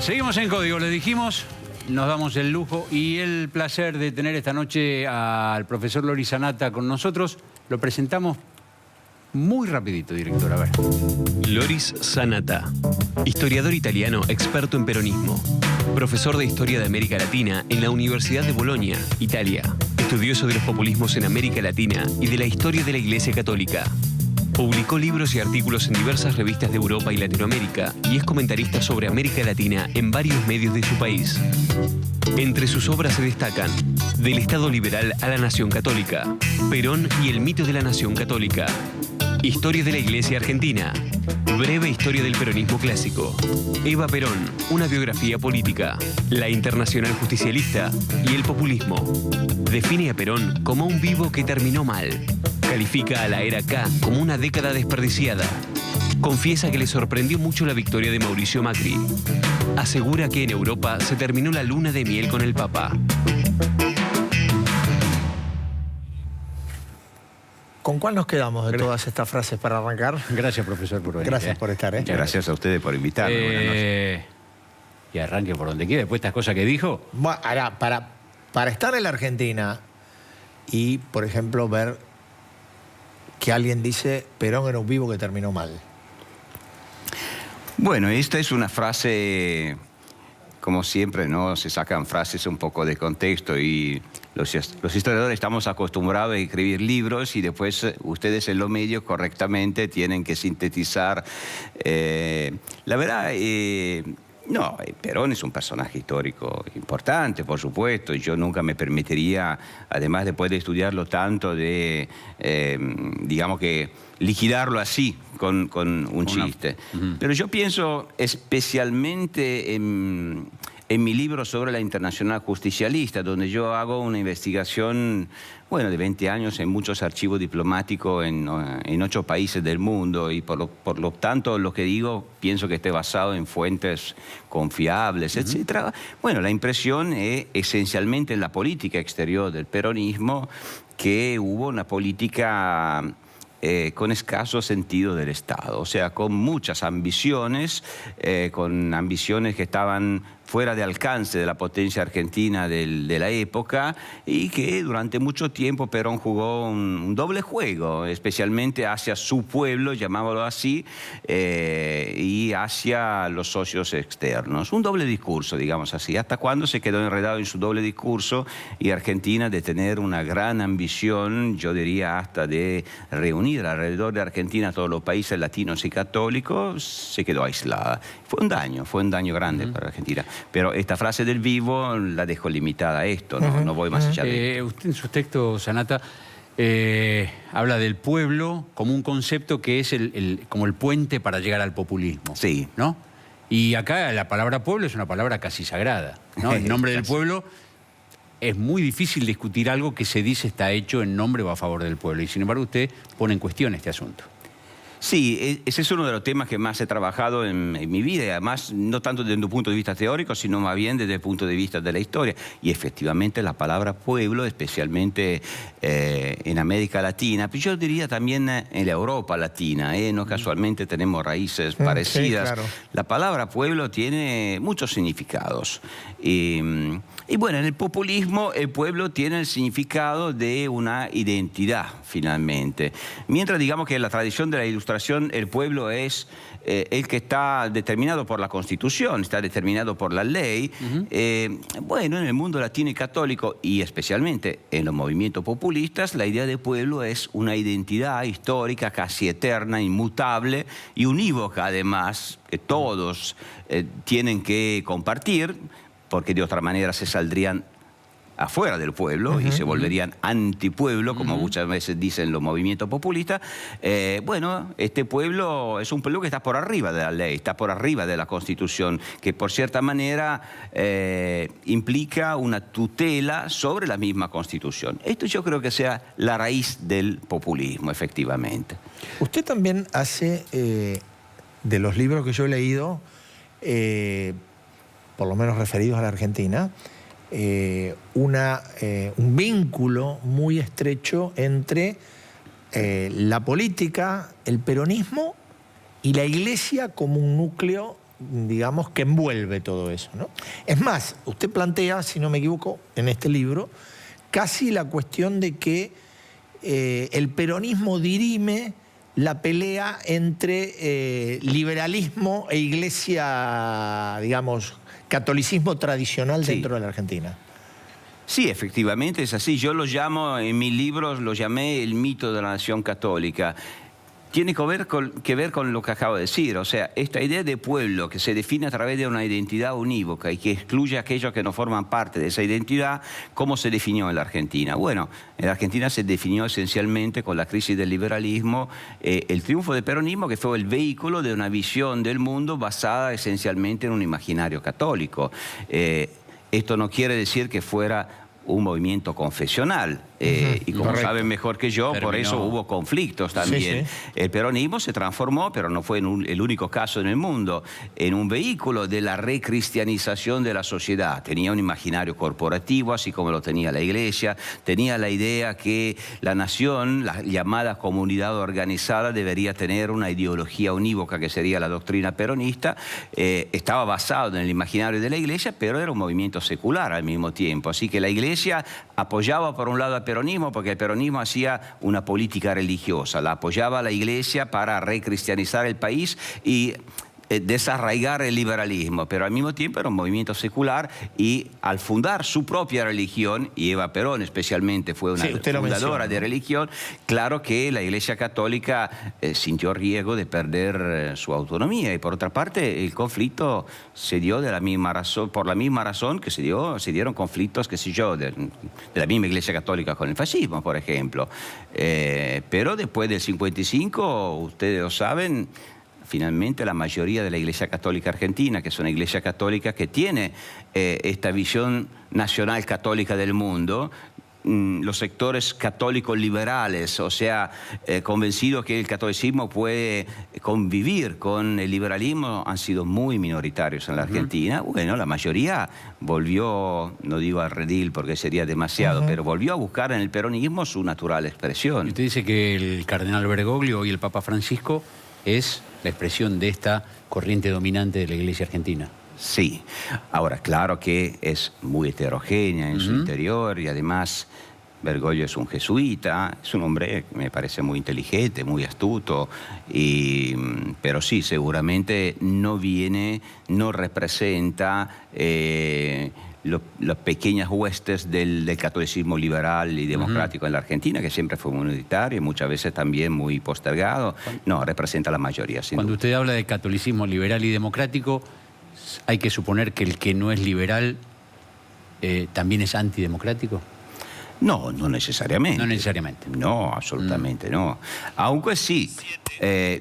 Seguimos en Código, les dijimos, nos damos el lujo y el placer de tener esta noche al profesor Loris Sanata con nosotros. Lo presentamos muy rapidito, director, a ver. Loris Sanata, historiador italiano experto en peronismo, profesor de Historia de América Latina en la Universidad de Bolonia, Italia, estudioso de los populismos en América Latina y de la historia de la Iglesia Católica. Publicó libros y artículos en diversas revistas de Europa y Latinoamérica y es comentarista sobre América Latina en varios medios de su país. Entre sus obras se destacan Del Estado Liberal a la Nación Católica, Perón y el mito de la Nación Católica, Historia de la Iglesia Argentina, Breve historia del peronismo clásico, Eva Perón, una biografía política, La Internacional Justicialista y el populismo. Define a Perón como un vivo que terminó mal. Califica a la era K como una década desperdiciada. Confiesa que le sorprendió mucho la victoria de Mauricio Macri. Asegura que en Europa se terminó la luna de miel con el Papa. ¿Con cuál nos quedamos de todas estas frases para arrancar? Gracias, profesor, por venir. Gracias por estar. Muchas gracias a ustedes por invitarme. Buenas noches. Y arranque por donde quiera, después de estas cosas que dijo. Bueno, ahora, para estar en la Argentina y, por ejemplo, ver que alguien dice Perón era un vivo que terminó mal. Bueno, esta es una frase, como siempre, ¿no? Se sacan frases un poco de contexto y los historiadores estamos acostumbrados a escribir libros y después ustedes en los medios correctamente tienen que sintetizar. La verdad, no, Perón es un personaje histórico importante, por supuesto, y yo nunca me permitiría, además después de estudiarlo tanto, de, digamos que, liquidarlo así, con un chiste. Pero yo pienso especialmente en mi libro sobre la Internacional Justicialista, donde yo hago una investigación, bueno, de 20 años en muchos archivos diplomáticos en 8 países del mundo y por lo tanto lo que digo pienso que esté basado en fuentes confiables, etc. Bueno, la impresión es esencialmente en la política exterior del peronismo que hubo una política con escaso sentido del Estado, o sea, con muchas ambiciones, con ambiciones que estaban fuera de alcance de la potencia argentina de la época y que durante mucho tiempo Perón jugó un doble juego, especialmente hacia su pueblo, llamámoslo así, y hacia los socios externos. Un doble discurso, digamos así. ¿Hasta cuándo se quedó enredado en su doble discurso? Y Argentina, de tener una gran ambición, yo diría hasta de reunir alrededor de Argentina a todos los países latinos y católicos, se quedó aislada. Fue un daño grande para Argentina. Pero esta frase del vivo la dejo limitada a esto, no voy más allá de esto. Usted en sus textos, Sanata, habla del pueblo como un concepto que es como el puente para llegar al populismo. Sí. ¿No? Y acá la palabra pueblo es una palabra casi sagrada, ¿no? En nombre del pueblo es muy difícil discutir algo que se dice está hecho en nombre o a favor del pueblo. Y sin embargo usted pone en cuestión este asunto. Sí, ese es uno de los temas que más he trabajado en mi vida, y además no tanto desde un punto de vista teórico, sino más bien desde el punto de vista de la historia. Y efectivamente la palabra pueblo, especialmente en América Latina, pero yo diría también en la Europa Latina, no casualmente tenemos raíces parecidas. Sí, claro. La palabra pueblo tiene muchos significados. Y bueno, en el populismo el pueblo tiene el significado de una identidad, finalmente. Mientras digamos que en la tradición de la Ilustración el pueblo es el que está determinado por la Constitución, está determinado por la ley. Bueno, en el mundo latino y católico, y especialmente en los movimientos populistas, la idea de pueblo es una identidad histórica casi eterna, inmutable y unívoca además, que todos tienen que compartir, porque de otra manera se saldrían afuera del pueblo y se volverían antipueblo, como muchas veces dicen los movimientos populistas. Bueno, este pueblo es un pueblo que está por arriba de la ley, está por arriba de la Constitución, que por cierta manera implica una tutela sobre la misma Constitución. Esto yo creo que sea la raíz del populismo, efectivamente. Usted también hace, de los libros que yo he leído, por lo menos referidos a la Argentina, un vínculo muy estrecho entre la política, el peronismo y la Iglesia como un núcleo digamos, que envuelve todo eso, ¿no? Es más, usted plantea, si no me equivoco, en este libro, casi la cuestión de que el peronismo dirime la pelea entre liberalismo e iglesia, digamos, catolicismo tradicional dentro de la Argentina. Sí, efectivamente es así. Yo lo llamo, en mis libros, lo llamé el mito de la nación católica. Tiene que ver con lo que acabo de decir, o sea, esta idea de pueblo que se define a través de una identidad unívoca y que excluye a aquellos que no forman parte de esa identidad, ¿cómo se definió en la Argentina? Bueno, en la Argentina se definió esencialmente con la crisis del liberalismo, el triunfo del peronismo, que fue el vehículo de una visión del mundo basada esencialmente en un imaginario católico. Esto no quiere decir que fuera un movimiento confesional, y como saben mejor que yo, por eso hubo conflictos también. El peronismo se transformó, pero no fue el único caso en el mundo, en un vehículo de la recristianización de la sociedad. Tenía un imaginario corporativo, así como lo tenía la iglesia, tenía la idea que la nación, la llamada comunidad organizada, debería tener una ideología unívoca, que sería la doctrina peronista. Estaba basado en el imaginario de la iglesia, pero era un movimiento secular al mismo tiempo, así que la iglesia apoyaba por un lado al peronismo, porque el peronismo hacía una política religiosa, la apoyaba a la iglesia para recristianizar el país y desarraigar el liberalismo, pero al mismo tiempo era un movimiento secular, y al fundar su propia religión, y Eva Perón especialmente fue una fundadora de religión, claro que la Iglesia Católica sintió riesgo de perder su autonomía, y por otra parte el conflicto se dio de la misma razón, por la misma razón que se dieron conflictos, qué sé yo, de la misma Iglesia Católica con el fascismo, por ejemplo. Pero después del 55, ustedes lo saben, finalmente la mayoría de la Iglesia Católica Argentina, que es una Iglesia Católica que tiene esta visión nacional católica del mundo, los sectores católicos liberales, o sea, convencidos que el catolicismo puede convivir con el liberalismo, han sido muy minoritarios en la Argentina. Bueno, la mayoría volvió, no digo al redil porque sería demasiado, pero volvió a buscar en el peronismo su natural expresión. Usted dice que el cardenal Bergoglio y el Papa Francisco es la expresión de esta corriente dominante de la Iglesia argentina. Sí. Ahora, claro que es muy heterogénea en su interior, y además Bergoglio es un jesuita, es un hombre que me parece muy inteligente, muy astuto, pero sí, seguramente no representa las pequeñas huestes del catolicismo liberal y democrático en la Argentina, que siempre fue minoritario y muchas veces también muy postergado. No, representa la mayoría. Cuando usted habla de catolicismo liberal y democrático, hay que suponer que el que no es liberal también es antidemocrático. No, no necesariamente. No necesariamente. No, absolutamente no. Aunque sí,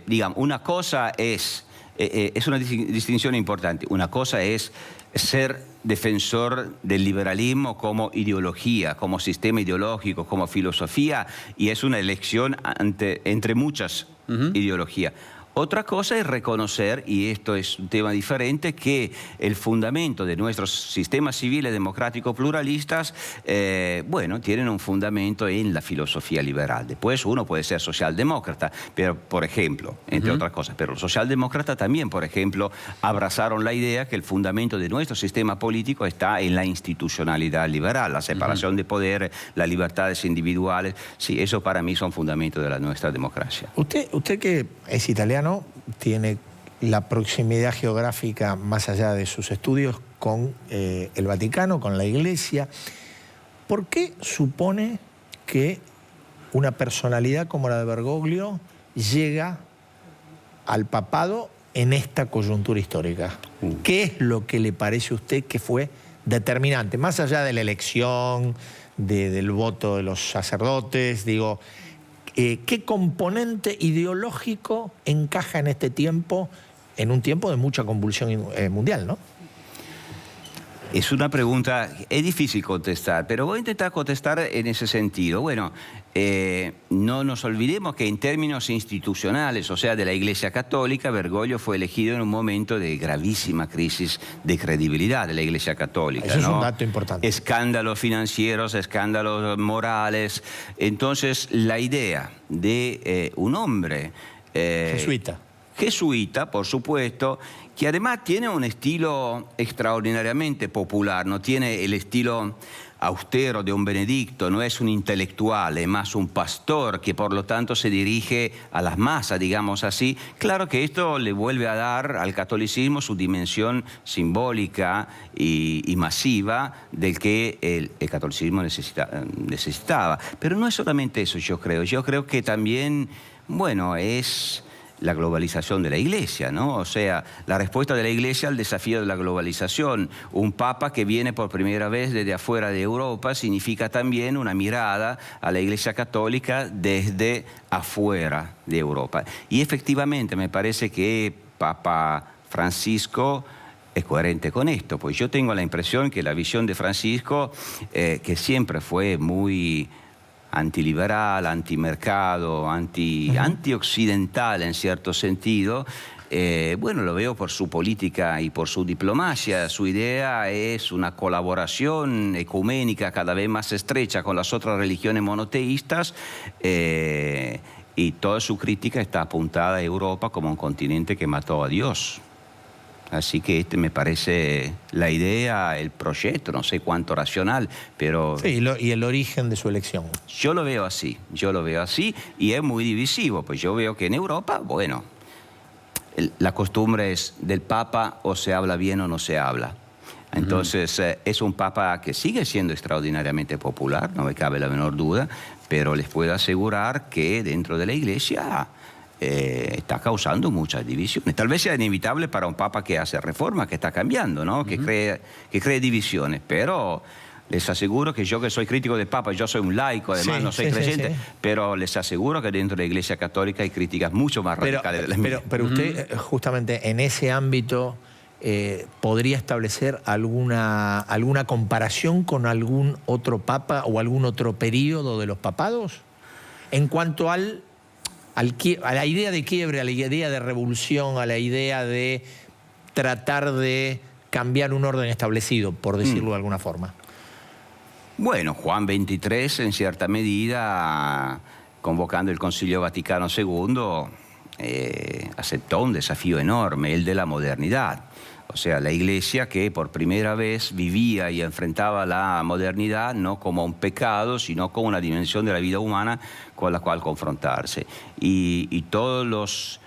digamos, una cosa es una distinción importante. Una cosa es ser defensor del liberalismo como ideología, como sistema ideológico, como filosofía, y es una elección entre muchas ideologías. Otra cosa es reconocer, y esto es un tema diferente, que el fundamento de nuestros sistemas civiles democráticos pluralistas, bueno, tienen un fundamento en la filosofía liberal. Después uno puede ser socialdemócrata, pero, por ejemplo, entre otras cosas, pero los socialdemócratas también, por ejemplo, abrazaron la idea que el fundamento de nuestro sistema político está en la institucionalidad liberal, la separación de poderes, las libertades individuales. Sí, eso para mí son fundamentos de nuestra democracia. Usted que es italiano, tiene la proximidad geográfica, más allá de sus estudios, con el Vaticano, con la Iglesia. ¿Por qué supone que una personalidad como la de Bergoglio llega al papado en esta coyuntura histórica? ¿Qué es lo que le parece a usted que fue determinante? Más allá de la elección, del voto de los sacerdotes, digo, ¿qué componente ideológico encaja en este tiempo, en un tiempo de mucha convulsión mundial, ¿no? Es una pregunta, es difícil contestar, pero voy a intentar contestar en ese sentido. Bueno, no nos olvidemos que en términos institucionales, o sea, de la Iglesia Católica, Bergoglio fue elegido en un momento de gravísima crisis de credibilidad de la Iglesia Católica. Eso es un dato importante. Escándalos financieros, escándalos morales. Entonces, la idea de un hombre jesuita, jesuita, por supuesto, que además tiene un estilo extraordinariamente popular, no tiene el estilo austero de un Benedicto, no es un intelectual, es más un pastor que por lo tanto se dirige a las masas, digamos así. Claro que esto le vuelve a dar al catolicismo su dimensión simbólica y masiva del que el catolicismo necesitaba. Pero no es solamente eso, yo creo que también, bueno, es la globalización de la Iglesia, ¿no? O sea, la respuesta de la Iglesia al desafío de la globalización. Un papa que viene por primera vez desde afuera de Europa significa también una mirada a la Iglesia católica desde afuera de Europa. Y efectivamente me parece que Papa Francisco es coherente con esto, pues yo tengo la impresión que la visión de Francisco, que siempre fue muy antiliberal, antimercado, antioccidental en cierto sentido, bueno, lo veo por su política y por su diplomacia. Su idea es una colaboración ecuménica cada vez más estrecha con las otras religiones monoteístas, y toda su crítica está apuntada a Europa como un continente que mató a Dios. Así que este me parece la idea, el proyecto, no sé cuánto racional, pero... Sí, y el origen de su elección. Yo lo veo así y es muy divisivo, pues yo veo que en Europa, bueno, la costumbre es del Papa o se habla bien o no se habla. Entonces es un Papa que sigue siendo extraordinariamente popular, no me cabe la menor duda, pero les puedo asegurar que dentro de la Iglesia está causando muchas divisiones. Tal vez sea inevitable para un papa que hace reforma, que está cambiando, ¿no? Que cree divisiones, pero les aseguro que yo, que soy crítico del papa, yo soy un laico, además no soy creyente, pero les aseguro que dentro de la Iglesia Católica hay críticas mucho más radicales de las mías. Pero usted, justamente en ese ámbito, ¿podría establecer alguna comparación con algún otro papa o algún otro periodo de los papados? En cuanto a la idea de quiebre, a la idea de revolución, a la idea de tratar de cambiar un orden establecido, por decirlo de alguna forma. Bueno, Juan XXIII, en cierta medida, convocando el Concilio Vaticano II, aceptó un desafío enorme, el de la modernidad. O sea, la Iglesia que por primera vez vivía y enfrentaba la modernidad no como un pecado, sino como una dimensión de la vida humana con la cual confrontarse. Y todos los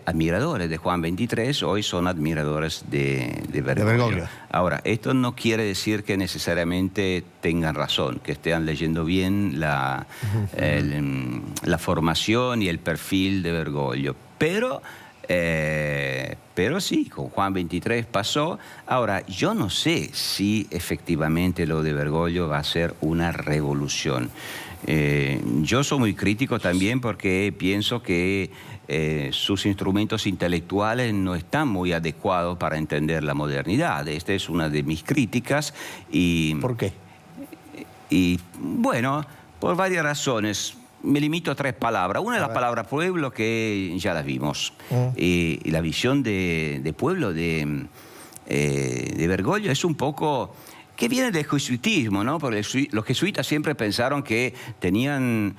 admiradores de Juan XXIII hoy son admiradores de Bergoglio. Ahora, esto no quiere decir que necesariamente tengan razón, que estén leyendo bien la formación y el perfil de Bergoglio. Pero sí, con Juan XXIII pasó. Ahora, yo no sé si efectivamente lo de Bergoglio va a ser una revolución. Yo soy muy crítico también porque pienso que sus instrumentos intelectuales no están muy adecuados para entender la modernidad. Esta es una de mis críticas. ¿Por qué? Y bueno, por varias razones. Me limito a 3 palabras. Una es la palabra pueblo, que ya la vimos. Y la visión de pueblo de Bergoglio es un poco que viene del jesuitismo, ¿no? Porque los jesuitas siempre pensaron que tenían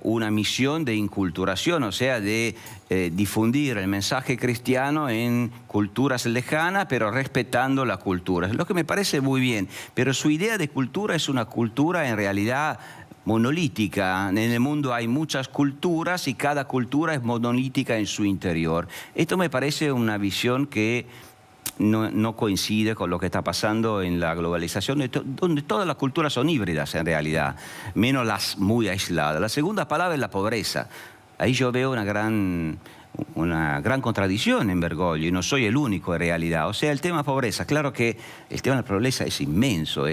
una misión de inculturación, o sea, de difundir el mensaje cristiano en culturas lejanas, pero respetando la cultura. Es lo que me parece muy bien. Pero su idea de cultura es una cultura en realidad monolítica. En el mundo hay muchas culturas y cada cultura es monolítica en su interior. Esto me parece una visión que no coincide con lo que está pasando en la globalización, donde todas las culturas son híbridas en realidad, menos las muy aisladas. La segunda palabra es la pobreza. Ahí yo veo una gran contradicción en Bergoglio, y no soy el único en realidad. O sea, el tema pobreza, claro que el tema de la pobreza es inmenso,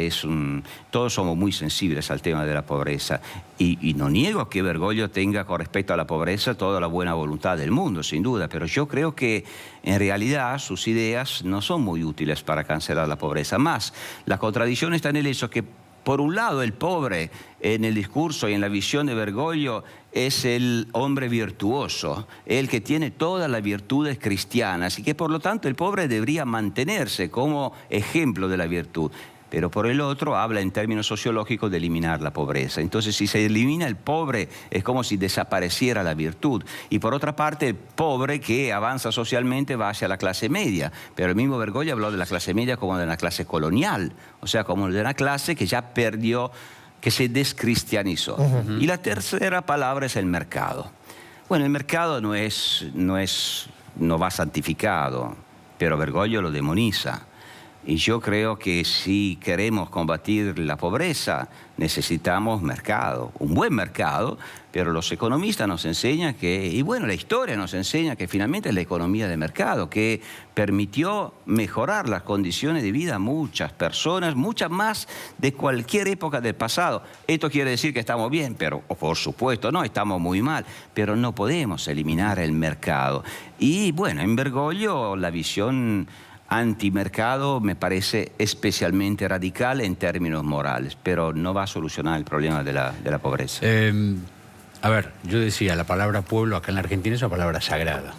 todos somos muy sensibles al tema de la pobreza, y no niego que Bergoglio tenga con respecto a la pobreza toda la buena voluntad del mundo, sin duda, pero yo creo que en realidad sus ideas no son muy útiles para cancelar la pobreza. Más, la contradicción está en el hecho que, por un lado, el pobre en el discurso y en la visión de Bergoglio es el hombre virtuoso, el que tiene todas las virtudes cristianas, y que por lo tanto el pobre debería mantenerse como ejemplo de la virtud. pero por el otro habla en términos sociológicos de eliminar la pobreza. Entonces, si se elimina el pobre, es como si desapareciera la virtud. Y por otra parte, el pobre que avanza socialmente va hacia la clase media. Pero el mismo Bergoglio habló de la clase media como de una clase colonial, o sea, como de una clase que ya perdió, que se descristianizó. Y la tercera palabra es el mercado. Bueno, el mercado no va santificado, pero Bergoglio lo demoniza. Y yo creo que si queremos combatir la pobreza, necesitamos mercado, un buen mercado, pero los economistas nos enseñan que, y bueno, la historia nos enseña que finalmente es la economía de mercado que permitió mejorar las condiciones de vida a muchas personas, muchas más de cualquier época del pasado. Esto quiere decir que estamos bien, pero por supuesto no, estamos muy mal, pero no podemos eliminar el mercado. Y bueno, en Bergoglio la visión antimercado me parece especialmente radical en términos morales, pero no va a solucionar el problema de la pobreza. A ver, yo decía, la palabra pueblo acá en la Argentina es una palabra sagrada.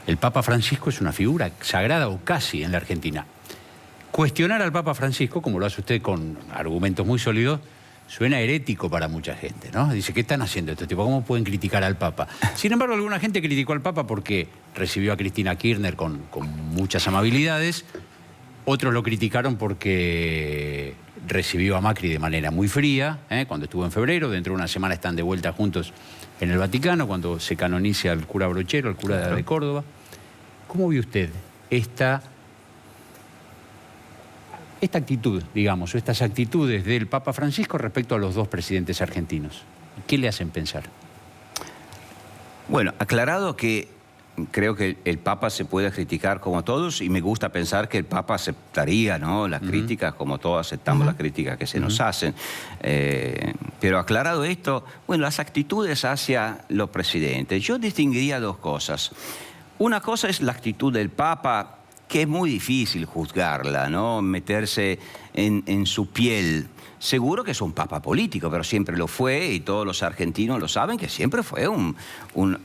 El Papa Francisco es una figura sagrada o casi en la Argentina. Cuestionar al Papa Francisco, como lo hace usted con argumentos muy sólidos, suena herético para mucha gente, ¿no? Dice, ¿qué están haciendo estos tipos? ¿Cómo pueden criticar al Papa? Sin embargo, alguna gente criticó al Papa porque recibió a Cristina Kirchner con muchas amabilidades. Otros lo criticaron porque recibió a Macri de manera muy fría, cuando estuvo en febrero. Dentro de una semana están de vuelta juntos en el Vaticano, cuando se canonice al cura Brochero, al cura de Córdoba. ¿Cómo ve usted esta actitud, digamos, o estas actitudes del Papa Francisco respecto a los dos presidentes argentinos? ¿Qué le hacen pensar? Bueno, aclarado que creo que el Papa se puede criticar como todos y me gusta pensar que el Papa aceptaría, ¿no?, las críticas como todos aceptamos las críticas que se nos hacen. Pero aclarado esto, bueno, las actitudes hacia los presidentes, yo distinguiría dos cosas. Una cosa es la actitud del Papa, que es muy difícil juzgarla, ¿no?, meterse en su piel. Seguro que es un papa político, pero siempre lo fue y todos los argentinos lo saben que siempre fue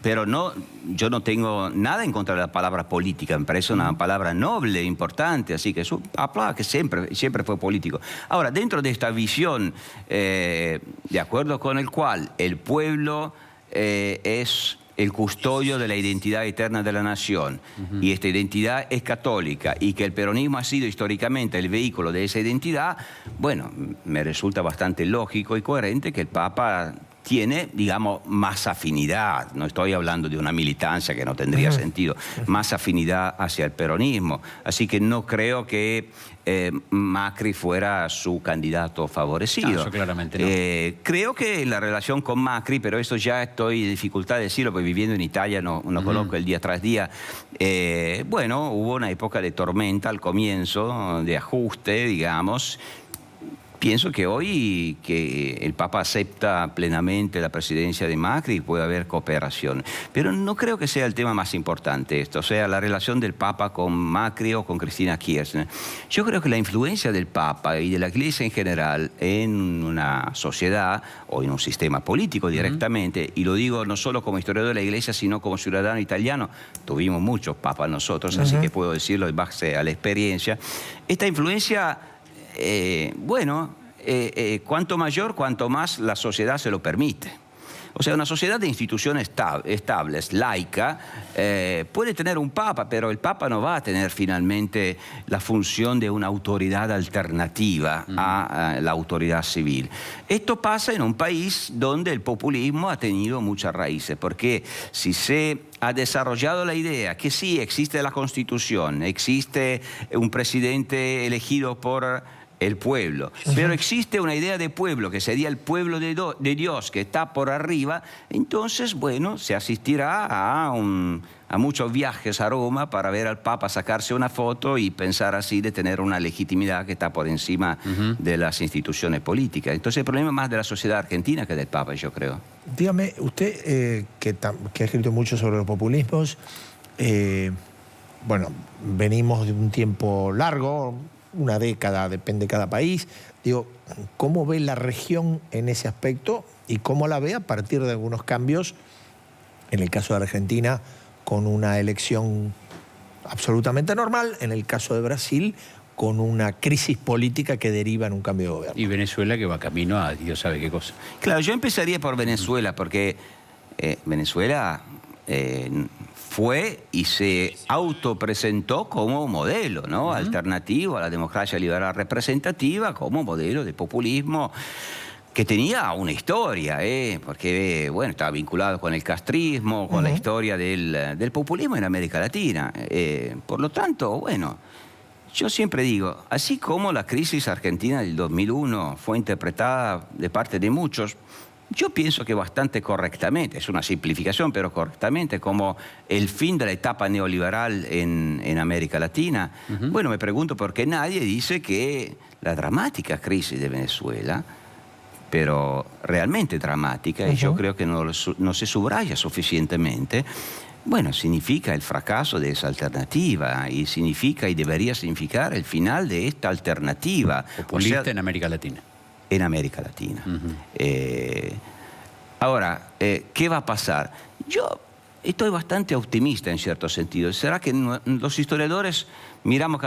pero no, yo no tengo nada en contra de la palabra política, me parece una palabra noble, importante, así que es un papa que siempre fue político. Ahora, dentro de esta visión, de acuerdo con el cual el pueblo es el custodio de la identidad eterna de la nación, y esta identidad es católica, y que el peronismo ha sido históricamente el vehículo de esa identidad, bueno, me resulta bastante lógico y coherente que el Papa tiene, digamos, más afinidad, no estoy hablando de una militancia que no tendría sentido, más afinidad hacia el peronismo. Así que no creo que Macri fuera su candidato favorecido. No, eso claramente no. Creo que la relación con Macri, pero eso ya estoy en dificultad de decirlo, porque viviendo en Italia no conozco el día tras día. Bueno, hubo una época de tormenta al comienzo, de ajuste, digamos. Pienso que hoy que el Papa acepta plenamente la presidencia de Macri, puede haber cooperación. Pero no creo que sea el tema más importante esto, o sea, la relación del Papa con Macri o con Cristina Kirchner. Yo creo que la influencia del Papa y de la Iglesia en general en una sociedad o en un sistema político directamente, y lo digo no solo como historiador de la Iglesia, sino como ciudadano italiano, tuvimos muchos papas nosotros, así que puedo decirlo en base a la experiencia, esta influencia... cuanto mayor, cuanto más la sociedad se lo permite. O sea, una sociedad de instituciones estables, laica, puede tener un papa, pero el papa no va a tener finalmente la función de una autoridad alternativa a la autoridad civil. Esto pasa en un país donde el populismo ha tenido muchas raíces, porque si se ha desarrollado la idea que sí, existe la Constitución, existe un presidente elegido por el pueblo, pero existe una idea de pueblo que sería el pueblo de Dios que está por arriba, entonces, bueno, se asistirá a muchos viajes a Roma para ver al Papa sacarse una foto y pensar así de tener una legitimidad que está por encima de las instituciones políticas. Entonces el problema es más de la sociedad argentina que del Papa, yo creo. Dígame, usted que ha escrito mucho sobre los populismos, bueno, venimos de un tiempo largo, una década, depende de cada país. Digo, ¿cómo ve la región en ese aspecto y cómo la ve a partir de algunos cambios, en el caso de Argentina, con una elección absolutamente normal, en el caso de Brasil, con una crisis política que deriva en un cambio de gobierno. Y Venezuela que va camino a Dios sabe qué cosa. Claro, yo empezaría por Venezuela, porque Venezuela fue y se autopresentó como modelo, ¿no? Alternativo a la democracia liberal representativa, como modelo de populismo que tenía una historia, porque bueno, estaba vinculado con el castrismo, con la historia del populismo en América Latina. Por lo tanto, bueno, yo siempre digo, así como la crisis argentina del 2001 fue interpretada de parte de muchos, yo pienso que bastante correctamente, es una simplificación, pero correctamente, como el fin de la etapa neoliberal en América Latina. Bueno, me pregunto por qué nadie dice que la dramática crisis de Venezuela, pero realmente dramática, y yo creo que no se subraya suficientemente, bueno, significa el fracaso de esa alternativa y significa y debería significar el final de esta alternativa. Populista, o sea, en América Latina. En América Latina. Ahora, ¿qué va a pasar? Yo estoy bastante optimista en cierto sentido. ¿Será que los historiadores miramos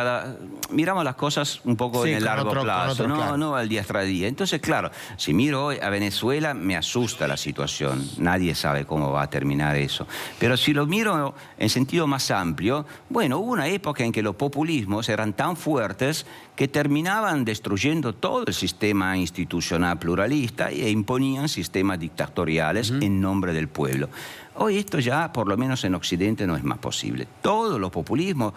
las cosas un poco en el largo plazo, no al día tras día? Entonces, claro, si miro hoy a Venezuela, me asusta la situación. Nadie sabe cómo va a terminar eso. Pero si lo miro en sentido más amplio, bueno, hubo una época en que los populismos eran tan fuertes que terminaban destruyendo todo el sistema institucional pluralista e imponían sistemas dictatoriales en nombre del pueblo. Hoy esto ya, por lo menos en Occidente, no es más posible. Todos los populismos,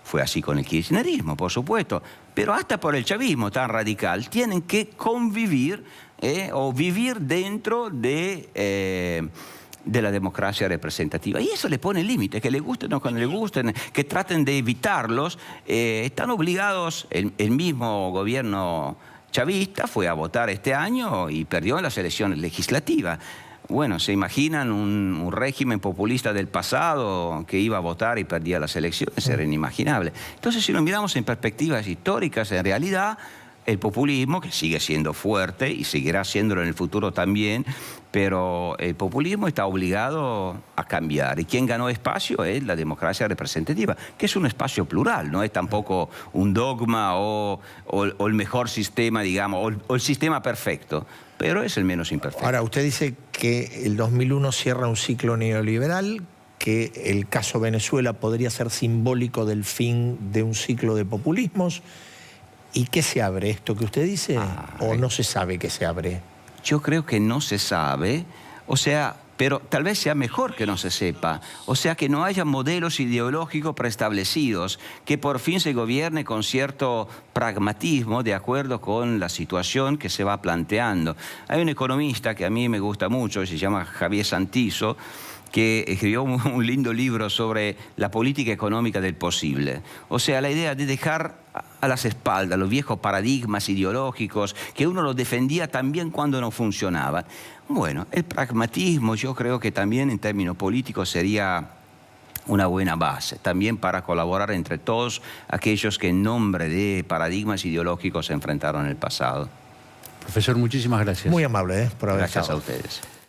fue así con el kirchnerismo, por supuesto, pero hasta por el chavismo tan radical, tienen que convivir o vivir dentro de la democracia representativa. Y eso le pone límites, que le gusten o que no le gusten, que traten de evitarlos. Están obligados, el mismo gobierno chavista fue a votar este año y perdió en las elecciones legislativas. Bueno, ¿se imaginan un régimen populista del pasado que iba a votar y perdía las elecciones? Era inimaginable. Entonces, si lo miramos en perspectivas históricas, en realidad, el populismo, que sigue siendo fuerte y seguirá siéndolo en el futuro también, pero el populismo está obligado a cambiar. Y quien ganó espacio es la democracia representativa, que es un espacio plural, no es tampoco un dogma o el mejor sistema, digamos, o el sistema perfecto, pero es el menos imperfecto. Ahora, usted dice que el 2001 cierra un ciclo neoliberal, que el caso Venezuela podría ser simbólico del fin de un ciclo de populismos. ¿Y qué se abre? ¿Esto que usted dice? ¿O no se sabe qué se abre? Yo creo que no se sabe, o sea, pero tal vez sea mejor que no se sepa. O sea, que no haya modelos ideológicos preestablecidos, que por fin se gobierne con cierto pragmatismo de acuerdo con la situación que se va planteando. Hay un economista que a mí me gusta mucho, se llama Javier Santiso, que escribió un lindo libro sobre la política económica del posible. O sea, la idea de dejar a las espaldas los viejos paradigmas ideológicos que uno los defendía también cuando no funcionaban. Bueno, el pragmatismo yo creo que también en términos políticos sería una buena base, también para colaborar entre todos aquellos que en nombre de paradigmas ideológicos se enfrentaron en el pasado. Profesor, muchísimas gracias. Muy amable por haber Gracias estado. a ustedes.